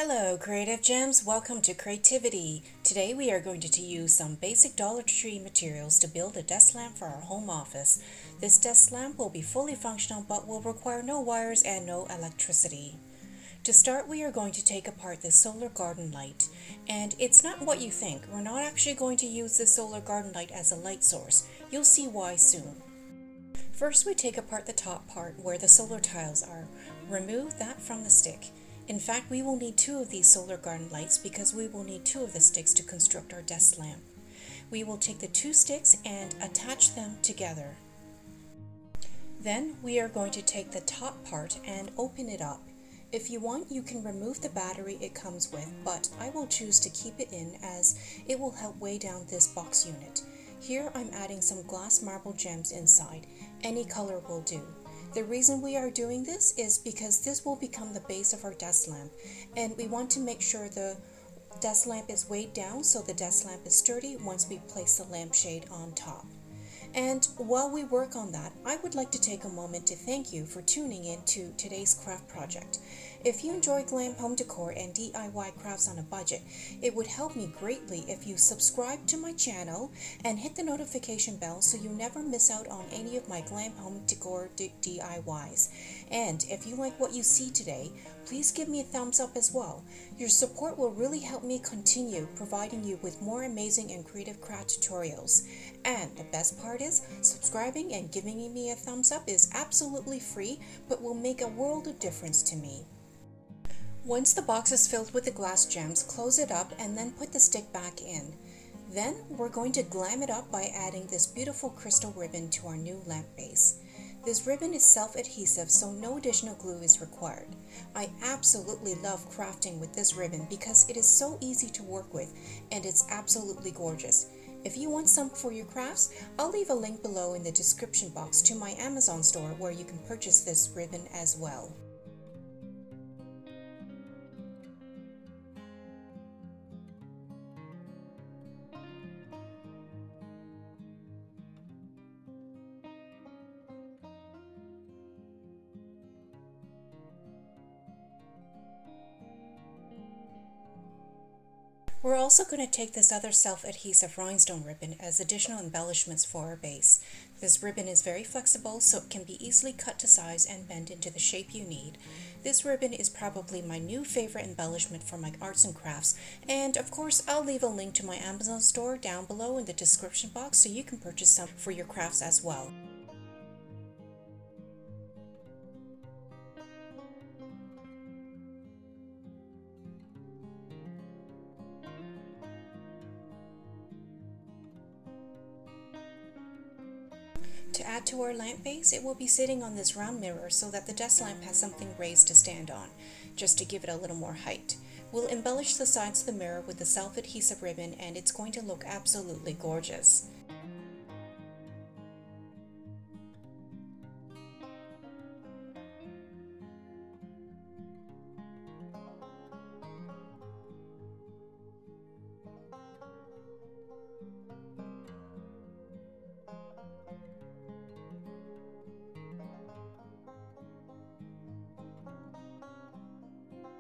Hello Creative Gems, welcome to Creativity. Today we are going to use some basic Dollar Tree materials to build a desk lamp for our home office. This desk lamp will be fully functional but will require no wires and no electricity. To start, we are going to take apart this solar garden light. And it's not what you think. We're not actually going to use this solar garden light as a light source. You'll see why soon. First, we take apart the top part where the solar tiles are. Remove that from the stick. In fact, we will need 2 of these solar garden lights because we will need 2 of the sticks to construct our desk lamp. We will take the 2 sticks and attach them together. Then we are going to take the top part and open it up. If you want, you can remove the battery it comes with, but I will choose to keep it in as it will help weigh down this box unit. Here I'm adding some glass marble gems inside. Any color will do. The reason we are doing this is because this will become the base of our desk lamp, and we want to make sure the desk lamp is weighed down so the desk lamp is sturdy once we place the lampshade on top. And while we work on that, I would like to take a moment to thank you for tuning in to today's craft project. If you enjoy glam home decor and DIY crafts on a budget, it would help me greatly if you subscribe to my channel and hit the notification bell so you never miss out on any of my glam home decor DIYs. And if you like what you see today, please give me a thumbs up as well. Your support will really help me continue providing you with more amazing and creative craft tutorials. And the best part is, subscribing and giving me a thumbs up is absolutely free, but will make a world of difference to me. Once the box is filled with the glass gems, close it up and then put the stick back in. Then we're going to glam it up by adding this beautiful crystal ribbon to our new lamp base. This ribbon is self-adhesive, so no additional glue is required. I absolutely love crafting with this ribbon because it is so easy to work with and it's absolutely gorgeous. If you want some for your crafts, I'll leave a link below in the description box to my Amazon store where you can purchase this ribbon as well. We're also going to take this other self-adhesive rhinestone ribbon as additional embellishments for our base. This ribbon is very flexible, so it can be easily cut to size and bent into the shape you need. This ribbon is probably my new favorite embellishment for my arts and crafts, and of course I'll leave a link to my Amazon store down below in the description box so you can purchase some for your crafts as well. To add to our lamp base, it will be sitting on this round mirror so that the desk lamp has something raised to stand on, just to give it a little more height. We'll embellish the sides of the mirror with the self-adhesive ribbon and it's going to look absolutely gorgeous.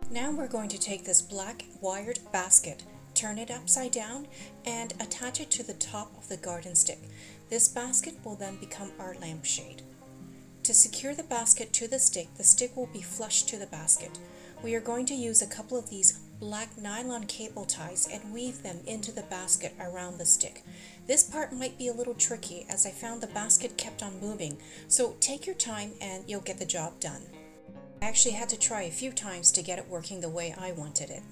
Now we're going to take this black wired basket, turn it upside down, and attach it to the top of the garden stick. This basket will then become our lampshade. To secure the basket to the stick will be flush to the basket. We are going to use a couple of these black nylon cable ties and weave them into the basket around the stick. This part might be a little tricky as I found the basket kept on moving, so take your time and you'll get the job done. I actually had to try a few times to get it working the way I wanted it.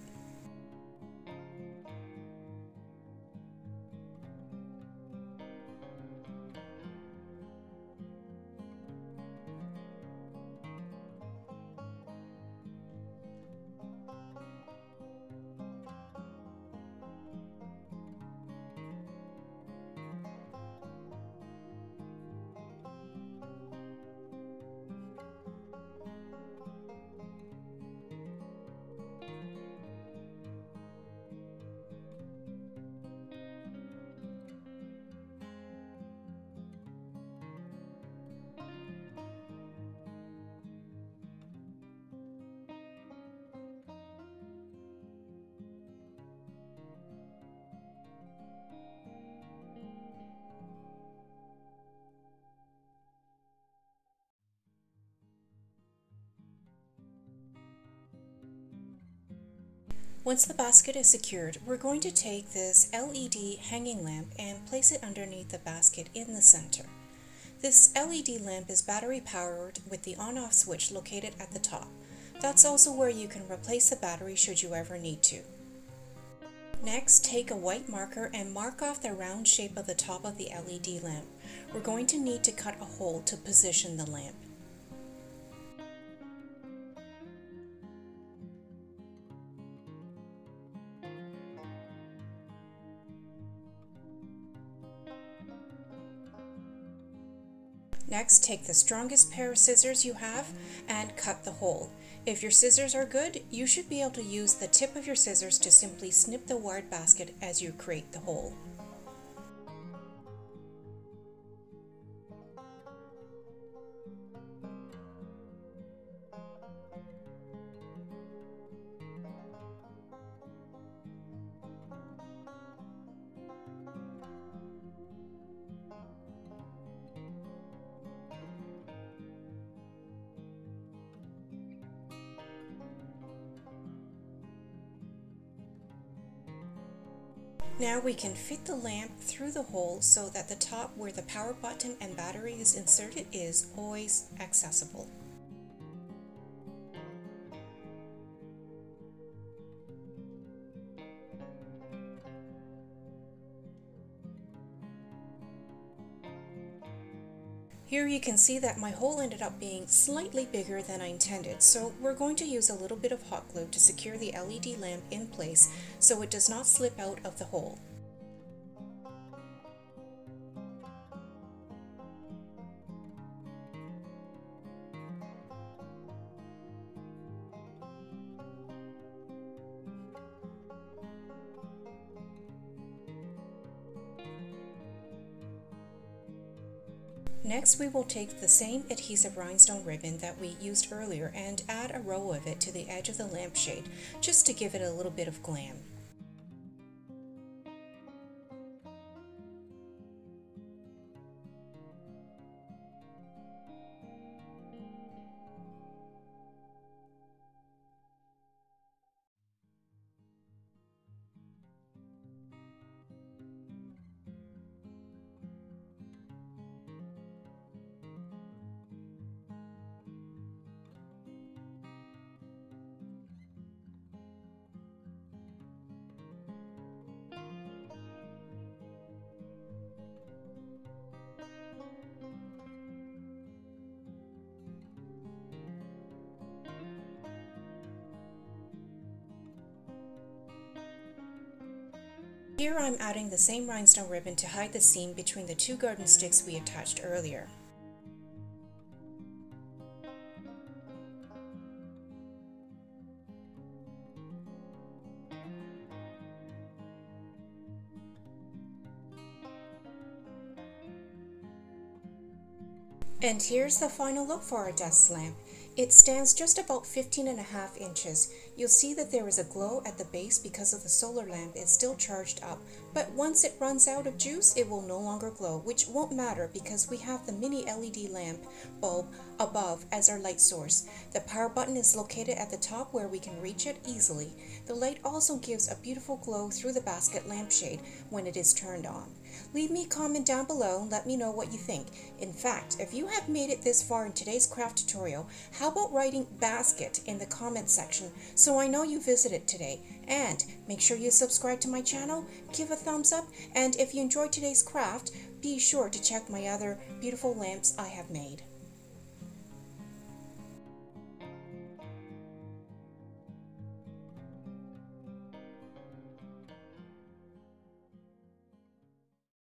Once the basket is secured, we're going to take this LED hanging lamp and place it underneath the basket in the center. This LED lamp is battery powered with the on-off switch located at the top. That's also where you can replace the battery should you ever need to. Next, take a white marker and mark off the round shape of the top of the LED lamp. We're going to need to cut a hole to position the lamp. Next, take the strongest pair of scissors you have and cut the hole. If your scissors are good, you should be able to use the tip of your scissors to simply snip the wired basket as you create the hole. Now we can fit the lamp through the hole so that the top where the power button and battery is inserted is always accessible. Here you can see that my hole ended up being slightly bigger than I intended, so we're going to use a little bit of hot glue to secure the LED lamp in place so it does not slip out of the hole. Next, we will take the same adhesive rhinestone ribbon that we used earlier and add a row of it to the edge of the lampshade, just to give it a little bit of glam. Here I'm adding the same rhinestone ribbon to hide the seam between the two garden sticks we attached earlier. And here's the final look for our desk lamp. It stands just about 15.5 inches. You'll see that there is a glow at the base because of the solar lamp is still charged up, but once it runs out of juice, it will no longer glow, which won't matter because we have the mini LED lamp bulb above as our light source. The power button is located at the top where we can reach it easily. The light also gives a beautiful glow through the basket lampshade when it is turned on. Leave me a comment down below and let me know what you think. In fact, if you have made it this far in today's craft tutorial, how about writing basket in the comment section so I know you visited today? And make sure you subscribe to my channel, give a thumbs up, and if you enjoyed today's craft, be sure to check my other beautiful lamps I have made.